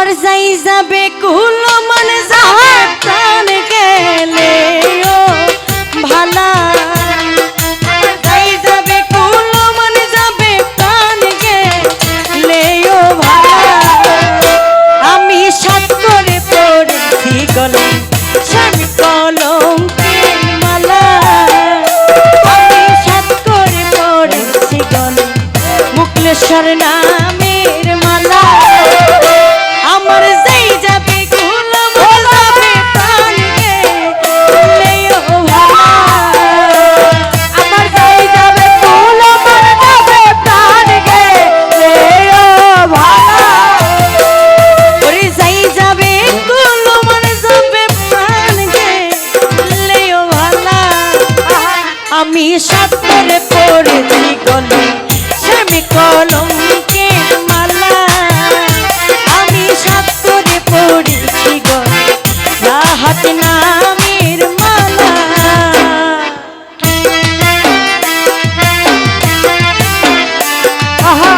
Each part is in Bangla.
আমার যাই যাবে কুল মন যাবে প্রাণ গেলে ও ভালা যাই যাবে কুল মন যাবে প্রাণ গেলে ও ভালা আমি সাত করে পড়েছি গলে স্বামী কলঙ্কের মালা আমি সাত করে পড়েছি গলে মুক্লেশ্বর নামের মালা আমার যাই যাবে কুল মন যাবে প্রাণ গেলে ও ভালা আমার যাই যাবে কুল মন যাবে প্রাণ গেলে ও ভালা ওরে যাই যাবে কুল মন যাবে প্রাণ গেলে ও ভালা আমি সাত করে পড়েছি গলে স্বামী কলঙ্কের মালা আমি সাত করে পড়েছি গলে রাহাত নামের মালা আহা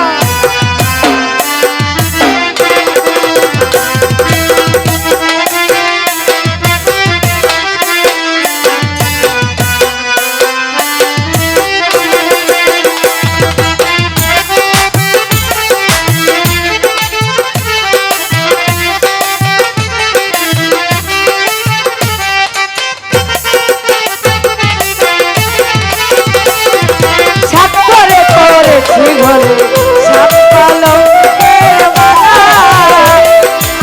সাত করে পড়েছি গলে সাত কলঙ্কের মালা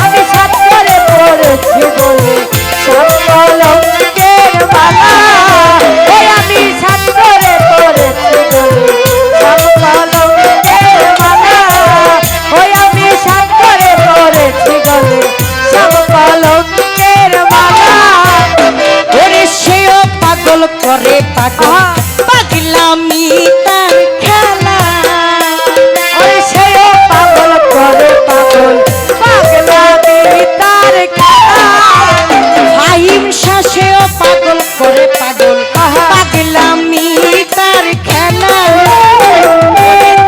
আমি সাত করে পড়েছি গলে সাত কলঙ্কের মালা ওই আমি সাত করে পড়েছি গলে সাত কলঙ্কের মালা ওই আমি সাত করে পড়েছি গলে সাত কলঙ্কের মালা ওরে সেও পাগল করে পাগল পাগলামি তার খেলা ওরে সেও পাগল করে পাগল পাগলামি তার খেলা হাইম শাসেও পাগল করে পাগল পাগলামি তার খেলা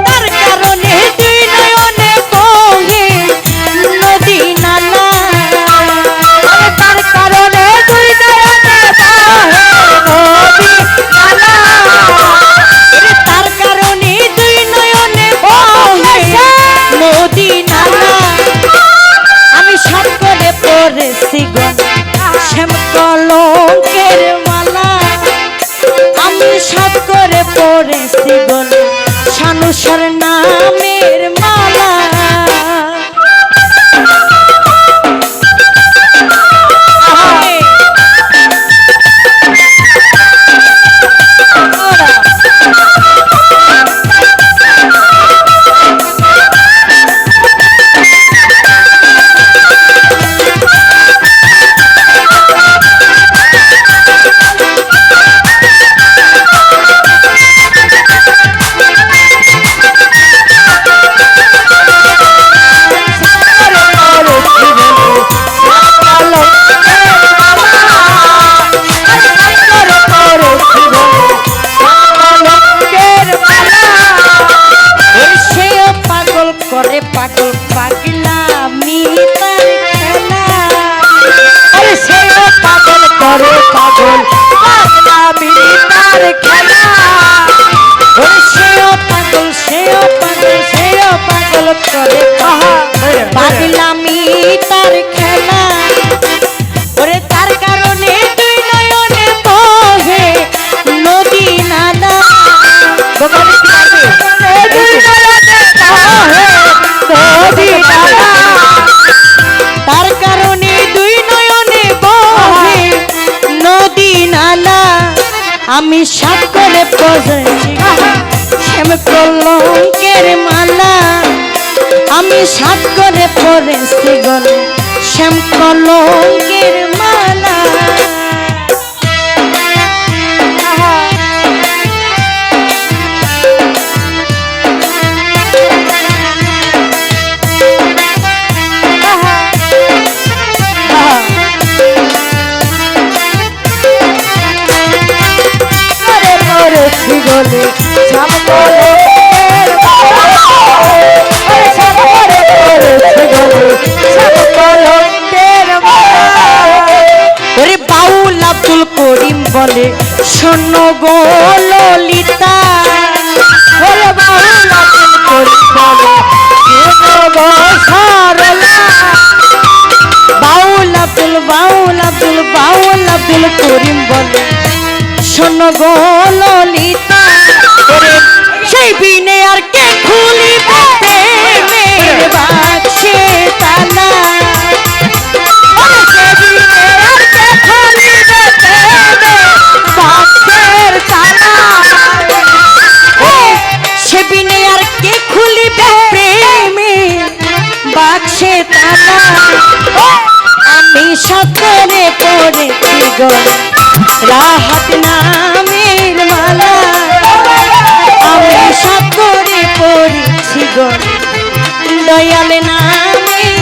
তার কারণে দুই নয়নে বহে নদী নালা তার কারণে দুই নয়নে বহে নদী নালা তার কারণে দুই নয়নে বহে নদী নালা আমি সাত করে পড়েছি গলে শ্যাম কলঙ্কের মালা আমি সাত করে পড়েছি গলে শানুসর নামের মালা করে পাগল পাগলামি তার খেলা ওরে সেও পাগল করে পাগল পাগলামি তার খেলা ওরে সেও পাগল করে পাগলামি তার খেলা ওরে তার কারণে দুই নয়নে বহে নদী নালা দোকানে কি আছে দুই নয়নে বহে নদী নালা তার কারণে দুই নয়নে বহে নদী নালা আমি সাত করে পড়েছি শ্যাম কলঙ্কের মালা আমি সাত করে পড়েছি গলে শ্যাম কলঙ্কের মালা পড়েছি গলে শ্যাম কলঙ্কের মালা পড়েছি গলে শ্যাম বলে শোনো গো ললিতা ওরে বাউল আব্দুল করিম বলে শোনো গো সরলা বাউল আব্দুল করিম বলে শোনো গো ললিতা ওরে সেই বিনে আর কে খুলিবে প্রেমের বাক্সে তালা ওরে সেই বিনে আর কে খুলিবে প্রেমের বাক্সের তালা সে বিনে আর কে খুলিবে প্রেমের বাক্সে তালা আমি সকলে পড়েছি গো রাহাত নামের মালা আমি সকলে পড়েছি গো দয়াল নামের